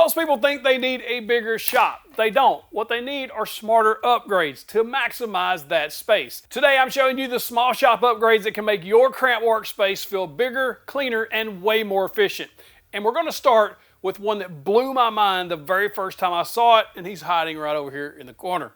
Most people think they need a bigger shop. They don't. What they need are smarter upgrades to maximize that space. Today I'm showing you the small shop upgrades that can make your cramped workspace feel bigger, cleaner, and way more efficient. And we're going to start with one that blew my mind the very first time I saw it, and he's hiding right over here in the corner.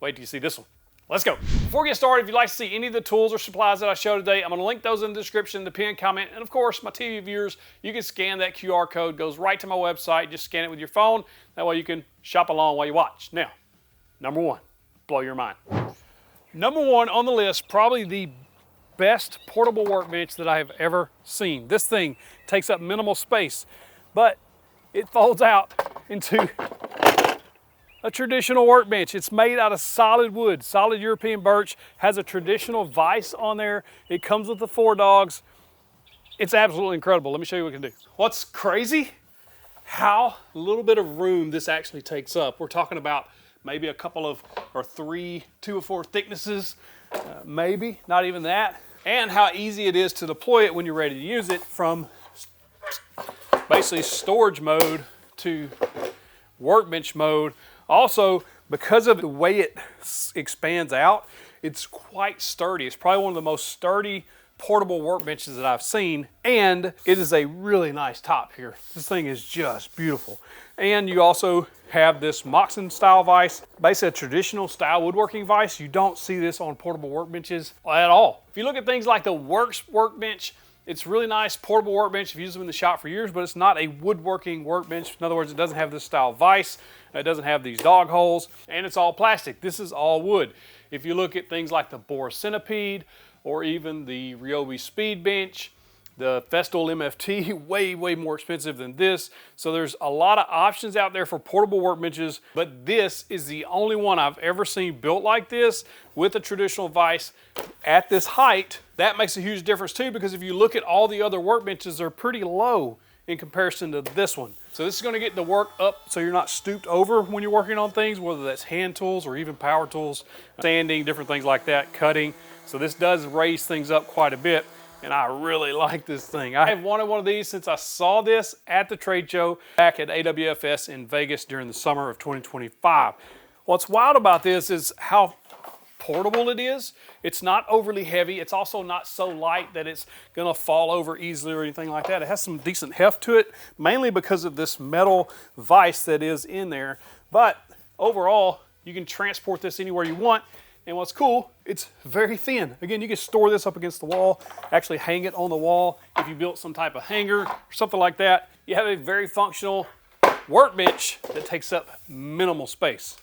Wait till you see this one. Let's go. Before we get started, if you'd like to see any of the tools or supplies that I show today, I'm going to link those in the description, the pinned comment, and of course, my TV viewers, you can scan that QR code, goes right to my website. Just scan it with your phone. That way you can shop along while you watch. Now, number one, blow your mind. Number one on the list, probably the best portable workbench that I have ever seen. This thing takes up minimal space, but it folds out into a traditional workbench. It's made out of solid wood, solid European birch, has a traditional vise on there. It comes with the 4 dogs. It's absolutely incredible. Let me show you what it can do. What's crazy? How little bit of room this actually takes up. We're talking about maybe a couple of, or 2 or 4 thicknesses, maybe, not even that. And how easy it is to deploy it when you're ready to use it, from basically storage mode to workbench mode. Also, because of the way it expands out, it's quite sturdy. It's probably one of the most sturdy portable workbenches that I've seen, and it is a really nice top here. This thing is just beautiful. And you also have this Moxon style vise, basically a traditional style woodworking vise. You don't see this on portable workbenches at all. If you look at things like the Workbench, it's really nice portable workbench. I've used them in the shop for years, but it's not a woodworking workbench. In other words, it doesn't have this style vise. It doesn't have these dog holes, and it's all plastic. This is all wood. If you look at things like the Boris Centipede, or even the Ryobi Speed Bench, the Festool MFT, way more expensive than this. So there's a lot of options out there for portable workbenches, but this is the only one I've ever seen built like this with a traditional vise at this height. That makes a huge difference too, because if you look at all the other workbenches, they're pretty low in comparison to this one. So this is going to get the work up so you're not stooped over when you're working on things, whether that's hand tools or even power tools, sanding, different things like that, cutting. So this does raise things up quite a bit, and I really like this thing. I have wanted one of these since I saw this at the trade show back at AWFS in Vegas during the summer of 2025. What's wild about this is how portable it is. It's not overly heavy. It's also not so light that it's gonna fall over easily or anything like that. It has some decent heft to it, mainly because of this metal vise that is in there. But overall, you can transport this anywhere you want. And what's cool, it's very thin. Again, you can store this up against the wall, actually hang it on the wall. If you built some type of hanger or something like that, you have a very functional workbench that takes up minimal space.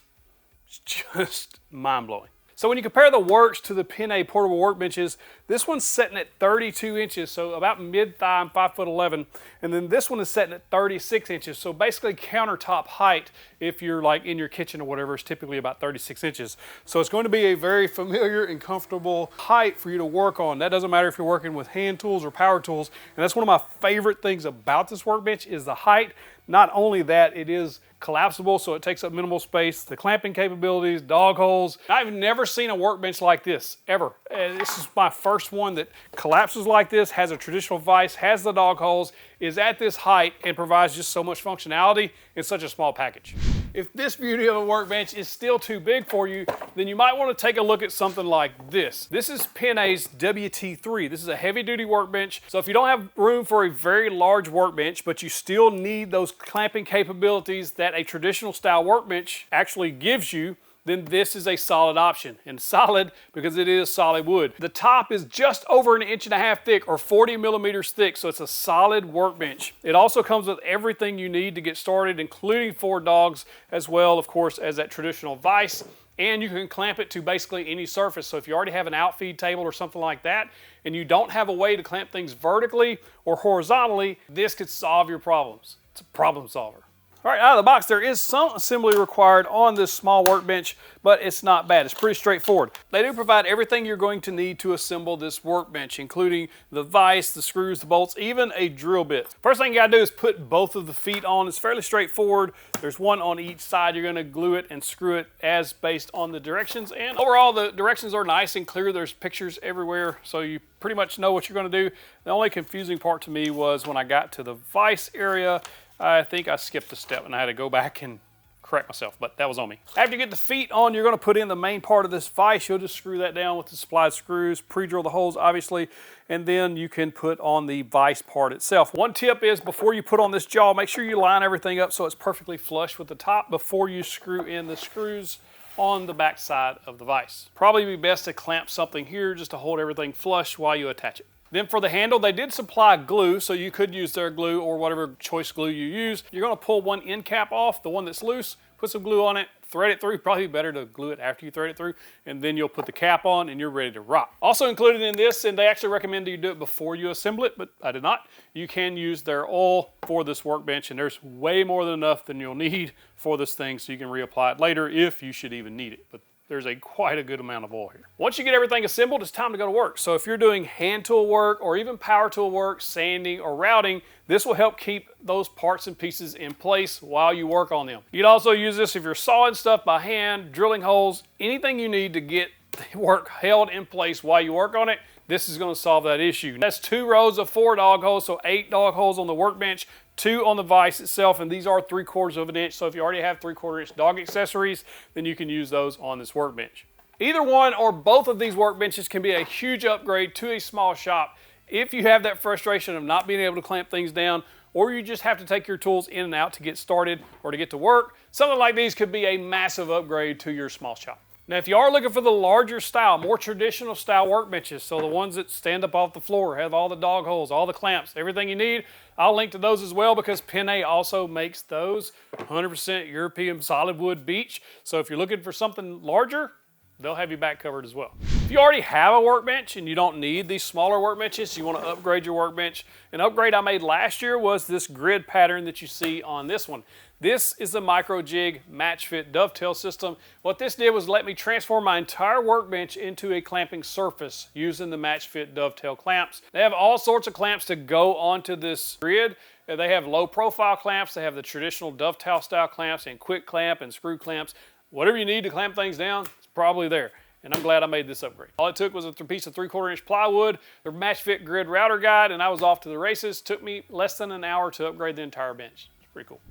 It's just mind-blowing. So when you compare the Works to the Penne portable workbenches, this one's setting at 32 inches, so about mid-thigh, I'm 5'11", and then this one is setting at 36 inches, so basically countertop height, if you're like in your kitchen or whatever, is typically about 36 inches. So it's going to be a very familiar and comfortable height for you to work on. That doesn't matter if you're working with hand tools or power tools, and that's one of my favorite things about this workbench is the height. Not only that, it is collapsible, so it takes up minimal space, the clamping capabilities, dog holes. I've never seen a workbench like this, ever. This is my first one that collapses like this, has a traditional vise, has the dog holes, is at this height, and provides just so much functionality in such a small package. If this beauty of a workbench is still too big for you, then you might want to take a look at something like this. This is Penne's WT3. This is a heavy-duty workbench. So if you don't have room for a very large workbench, but you still need those clamping capabilities that a traditional style workbench actually gives you, then this is a solid option. And solid because it is solid wood. The top is just over 1.5 inches thick, or 40 millimeters thick, so it's a solid workbench. It also comes with everything you need to get started, including 4 dogs, as well, of course, as that traditional vise. And you can clamp it to basically any surface. So if you already have an outfeed table or something like that, and you don't have a way to clamp things vertically or horizontally, this could solve your problems. It's a problem solver. All right, out of the box, there is some assembly required on this small workbench, but it's not bad. It's pretty straightforward. They do provide everything you're going to need to assemble this workbench, including the vise, the screws, the bolts, even a drill bit. First thing you gotta do is put both of the feet on. It's fairly straightforward. There's one on each side. You're gonna glue it and screw it as based on the directions. And overall, the directions are nice and clear. There's pictures everywhere, so you pretty much know what you're gonna do. The only confusing part to me was when I got to the vise area, I think I skipped a step and I had to go back and correct myself, but that was on me. After you get the feet on, you're going to put in the main part of this vise. You'll just screw that down with the supplied screws, pre-drill the holes obviously, and then you can put on the vise part itself. One tip is before you put on this jaw, make sure you line everything up so it's perfectly flush with the top before you screw in the screws on the back side of the vise. Probably be best to clamp something here just to hold everything flush while you attach it. Then for the handle, they did supply glue, so you could use their glue or whatever choice glue you use. You're gonna pull one end cap off, the one that's loose, put some glue on it, thread it through. Probably better to glue it after you thread it through, and then you'll put the cap on and you're ready to rock. Also included in this, and they actually recommend you do it before you assemble it, but I did not, you can use their oil for this workbench, and there's way more than enough than you'll need for this thing, so you can reapply it later if you should even need it. But there's quite a good amount of oil here. Once you get everything assembled, it's time to go to work. So if you're doing hand tool work or even power tool work, sanding or routing, this will help keep those parts and pieces in place while you work on them. You'd also use this if you're sawing stuff by hand, drilling holes, anything you need to get the work held in place while you work on it. This is going to solve that issue. That's 2 rows of 4 dog holes, so 8 dog holes on the workbench, 2 on the vise itself, and these are 3/4 of an inch. So if you already have 3/4 inch dog accessories, then you can use those on this workbench. Either one or both of these workbenches can be a huge upgrade to a small shop if you have that frustration of not being able to clamp things down, or you just have to take your tools in and out to get started or to get to work. Something like these could be a massive upgrade to your small shop. Now, if you are looking for the larger style, more traditional style workbenches, so the ones that stand up off the floor, have all the dog holes, all the clamps, everything you need, I'll link to those as well because Penne also makes those 100% European solid wood beech. So if you're looking for something larger, they'll have you back covered as well. If you already have a workbench and you don't need these smaller workbenches, you want to upgrade your workbench. An upgrade I made last year was this grid pattern that you see on this one. This is the micro jig match fit dovetail system. What this did was let me transform my entire workbench into a clamping surface using the match fit dovetail clamps. They have all sorts of clamps to go onto this grid. They have low profile clamps, they have the traditional dovetail style clamps and quick clamp and screw clamps. Whatever you need to clamp things down, it's probably there. And I'm glad I made this upgrade. All it took was a piece of 3/4 inch plywood, their match fit grid router guide, and I was off to the races. Took me less than an hour to upgrade the entire bench. It's pretty cool.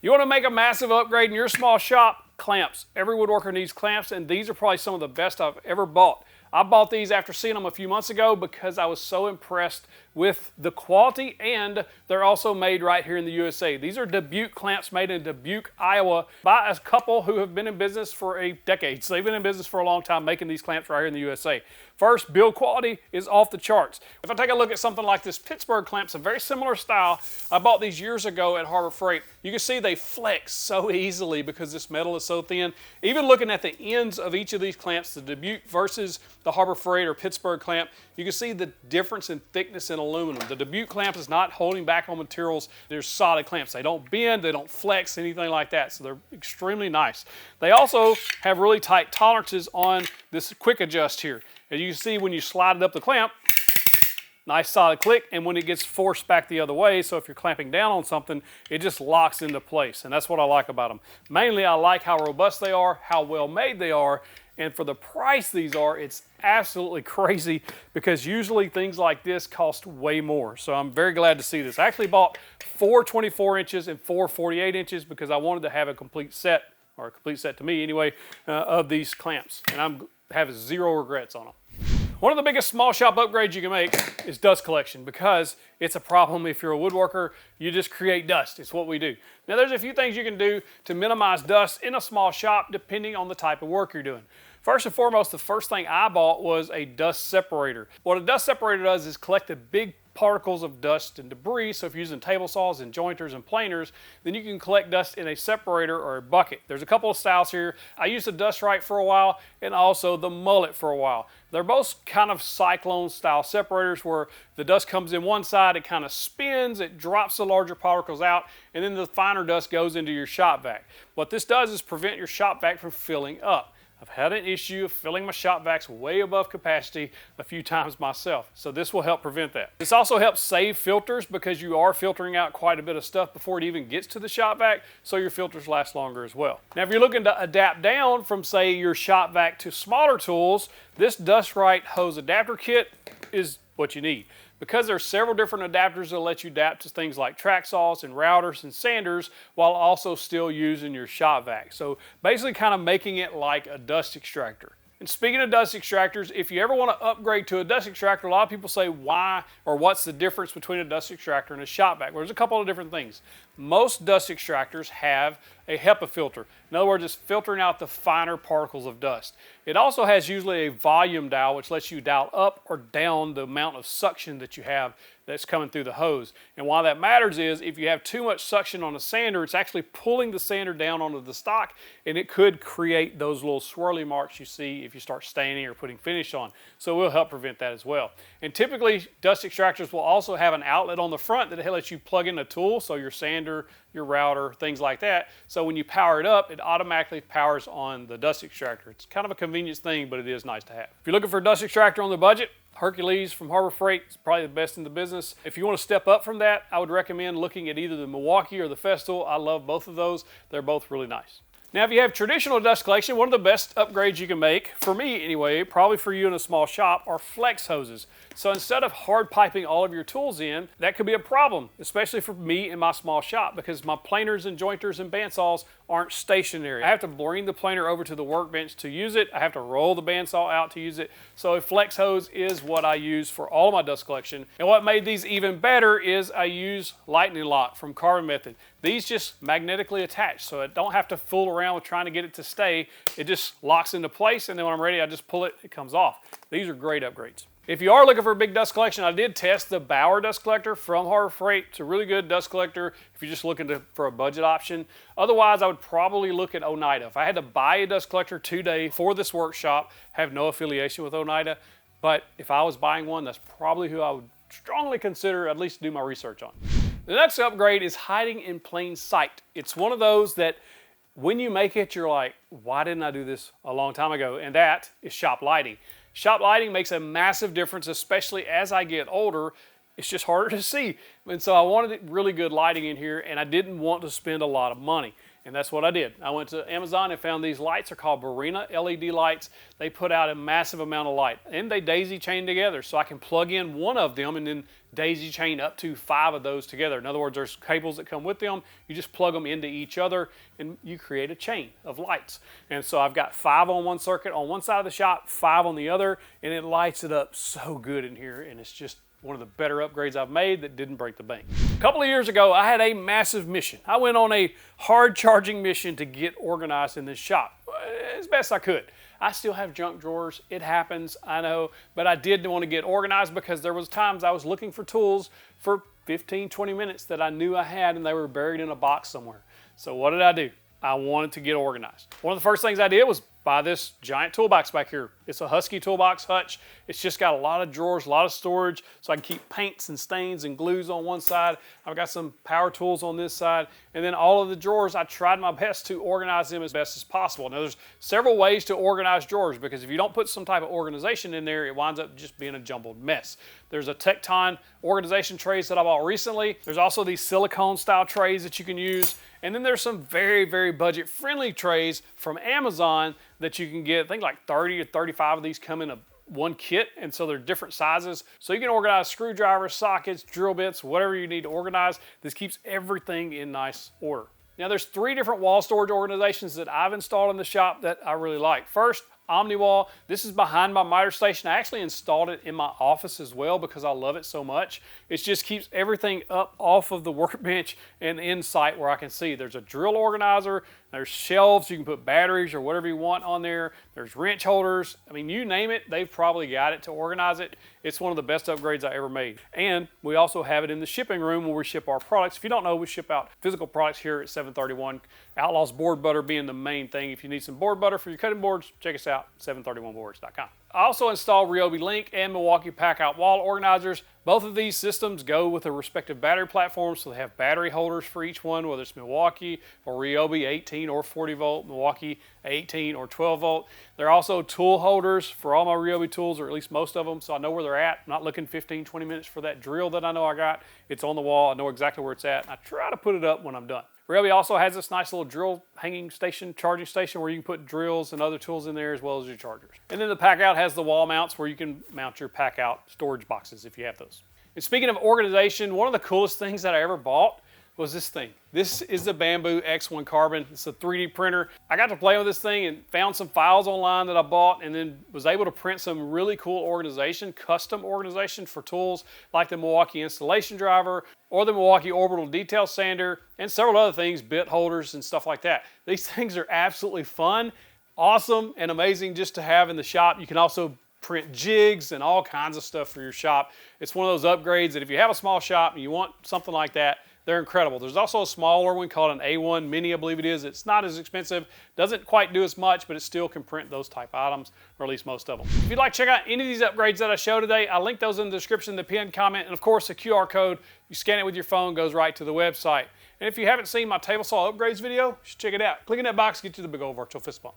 You want to make a massive upgrade in your small shop? Clamps. Every woodworker needs clamps, and these are probably some of the best I've ever bought. I bought these after seeing them a few months ago because I was so impressed with the quality, and they're also made right here in the USA. These are Dubuque clamps made in Dubuque, Iowa by a couple who have been in business for decades. They've been in business for a long time making these clamps right here in the USA. First, build quality is off the charts. If I take a look at something like this Pittsburgh clamps, a very similar style, I bought these years ago at Harbor Freight. You can see they flex so easily because this metal is so thin. Even looking at the ends of each of these clamps, the Dubuque versus the Harbor Freight or Pittsburgh clamp, you can see the difference in thickness in aluminum. The Dubuque clamp is not holding back on materials. They're solid clamps. They don't bend, they don't flex, anything like that. So they're extremely nice. They also have really tight tolerances on this quick adjust here. As you can see, when you slide it up the clamp, nice solid click, and when it gets forced back the other way, so if you're clamping down on something, it just locks into place, and that's what I like about them. Mainly, I like how robust they are, how well made they are, and for the price these are, it's absolutely crazy because usually things like this cost way more. So I'm very glad to see this. I actually bought 4 24 inches and 4 48 inches because I wanted to have a complete set, or a complete set to me anyway, of these clamps, and I'm have 0 regrets on them. One of the biggest small shop upgrades you can make is dust collection because it's a problem if you're a woodworker. You just create dust. It's what we do. Now there's a few things you can do to minimize dust in a small shop depending on the type of work you're doing. First and foremost, the first thing I bought was a dust separator. What a dust separator does is collect the big particles of dust and debris. So if you're using table saws and jointers and planers, then you can collect dust in a separator or a bucket. There's a couple of styles here. I used the Dust Right for a while and also the Mullet for a while. They're both kind of cyclone style separators where the dust comes in one side, it kind of spins, it drops the larger particles out, and then the finer dust goes into your shop vac. What this does is prevent your shop vac from filling up. I've had an issue of filling my shop vacs way above capacity a few times myself, so this will help prevent that. This also helps save filters because you are filtering out quite a bit of stuff before it even gets to the shop vac, so your filters last longer as well. Now if you're looking to adapt down from say your shop vac to smaller tools, this Dust Right hose adapter kit is what you need. because there's several different adapters that let you adapt to things like track saws and routers and sanders while also still using your shop vac. So basically kind of making it like a dust extractor. And speaking of dust extractors, if you ever want to upgrade to a dust extractor, a lot of people say why or what's the difference between a dust extractor and a shop vac. Well, there's a couple of different things. Most dust extractors have a HEPA filter. In other words, it's filtering out the finer particles of dust. It also has usually a volume dial, which lets you dial up or down the amount of suction that you have that's coming through the hose. And why that matters is if you have too much suction on a sander, it's actually pulling the sander down onto the stock, and it could create those little swirly marks you see if you start staining or putting finish on. So we'll help prevent that as well. And typically, dust extractors will also have an outlet on the front that lets you plug in a tool, so your sander, your router, things like that. So when you power it up, it automatically powers on the dust extractor. It's kind of a convenience thing, but it is nice to have. If you're looking for a dust extractor on the budget, Hercules from Harbor Freight is probably the best in the business. If you want to step up from that, I would recommend looking at either the Milwaukee or the Festool. I love both of those. They're both really nice. Now, if you have traditional dust collection, one of the best upgrades you can make, for me anyway, probably for you in a small shop, are flex hoses. So instead of hard piping all of your tools in, that could be a problem, especially for me in my small shop, because my planers and jointers and bandsaws aren't stationary. I have to bring the planer over to the workbench to use it. I have to roll the bandsaw out to use it. So a flex hose is what I use for all of my dust collection. And what made these even better is I use lightning lock from Carbon Method. These just magnetically attach, so I don't have to fool around with trying to get it to stay. It just locks into place, and then when I'm ready, I just pull it, it comes off. These are great upgrades. If you are looking for a big dust collection, I did test the Bauer dust collector from Harbor Freight. It's a really good dust collector if you're just looking for a budget option. Otherwise, I would probably look at Oneida. If I had to buy a dust collector today for this workshop, I have no affiliation with Oneida, but if I was buying one, that's probably who I would strongly consider at least do my research on. The next upgrade is hiding in plain sight. It's one of those that when you make it, you're like, why didn't I do this a long time ago? And that is shop lighting. Shop lighting makes a massive difference, especially as I get older. It's just harder to see. And so I wanted really good lighting in here, and I didn't want to spend a lot of money. And that's what I did. I went to Amazon and found these lights. They're called Barina LED lights. They put out a massive amount of light, and they daisy chain together. So I can plug in one of them and then daisy chain up to 5 of those together. In other words, there's cables that come with them. You just plug them into each other, and you create a chain of lights. And so I've got 5 on one circuit on one side of the shop, 5 on the other, and it lights it up so good in here, and it's just one of the better upgrades I've made that didn't break the bank. A couple of years ago, I had a massive mission. I went on a hard charging mission to get organized in this shop as best I could. I still have junk drawers. It happens, I know, but I did want to get organized because there was times I was looking for tools for 15, 20 minutes that I knew I had and they were buried in a box somewhere. So what did I do? I wanted to get organized. One of the first things I did was buy this giant toolbox back here. It's a Husky toolbox hutch. It's just got a lot of drawers, a lot of storage, so I can keep paints and stains and glues on one side. I've got some power tools on this side, and then all of the drawers, I tried my best to organize them as best as possible. Now there's several ways to organize drawers, because if you don't put some type of organization in there, it winds up just being a jumbled mess. There's a Tecton organization trays that I bought recently. There's also these silicone style trays that you can use. And then there's some very, very budget friendly trays from Amazon that you can get. I think like 30 or 35 of these come in one kit, and so they're different sizes. So you can organize screwdrivers, sockets, drill bits, whatever you need to organize. This keeps everything in nice order. Now there's 3 different wall storage organizations that I've installed in the shop that I really like. First, OmniWall. This is behind my miter station. I actually installed it in my office as well because I love it so much. It just keeps everything up off of the workbench and in sight where I can see. There's a drill organizer, there's shelves, you can put batteries or whatever you want on there. There's wrench holders. I mean, you name it, they've probably got it to organize it. It's one of the best upgrades I ever made. And we also have it in the shipping room where we ship our products. If you don't know, we ship out physical products here at 731. Outlaws board butter being the main thing. If you need some board butter for your cutting boards, check us out, 731boards.com. I also installed Ryobi Link and Milwaukee Packout wall organizers. Both of these systems go with a respective battery platform, so they have battery holders for each one, whether it's Milwaukee or Ryobi 18 or 40 volt, Milwaukee 18 or 12 volt. There are also tool holders for all my Ryobi tools, or at least most of them, so I know where they're at. I'm not looking 15, 20 minutes for that drill that I know I got. It's on the wall. I know exactly where it's at, and I try to put it up when I'm done. Ryobi also has this nice little drill hanging station, charging station, where you can put drills and other tools in there as well as your chargers. And then the Packout has the wall mounts where you can mount your Packout storage boxes if you have those. And speaking of organization, one of the coolest things that I ever bought was this thing. This is the Bamboo X1 Carbon. It's a 3D printer. I got to play with this thing and found some files online that I bought, and then was able to print some really cool organization, custom organization for tools like the Milwaukee installation driver or the Milwaukee orbital detail sander and several other things, bit holders and stuff like that. These things are absolutely fun, awesome, and amazing just to have in the shop. You can also print jigs and all kinds of stuff for your shop. It's one of those upgrades that if you have a small shop and you want something like that, they're incredible. There's also a smaller one called an A1 Mini, I believe it is. It's not as expensive, doesn't quite do as much, but it still can print those type items, or at least most of them. If you'd like to check out any of these upgrades that I show today, I'll link those in the description, the pinned comment, and of course the QR code. You scan it with your phone, goes right to the website. And if you haven't seen my table saw upgrades video, you should check it out. Click in that box, get you the big old virtual fist bump.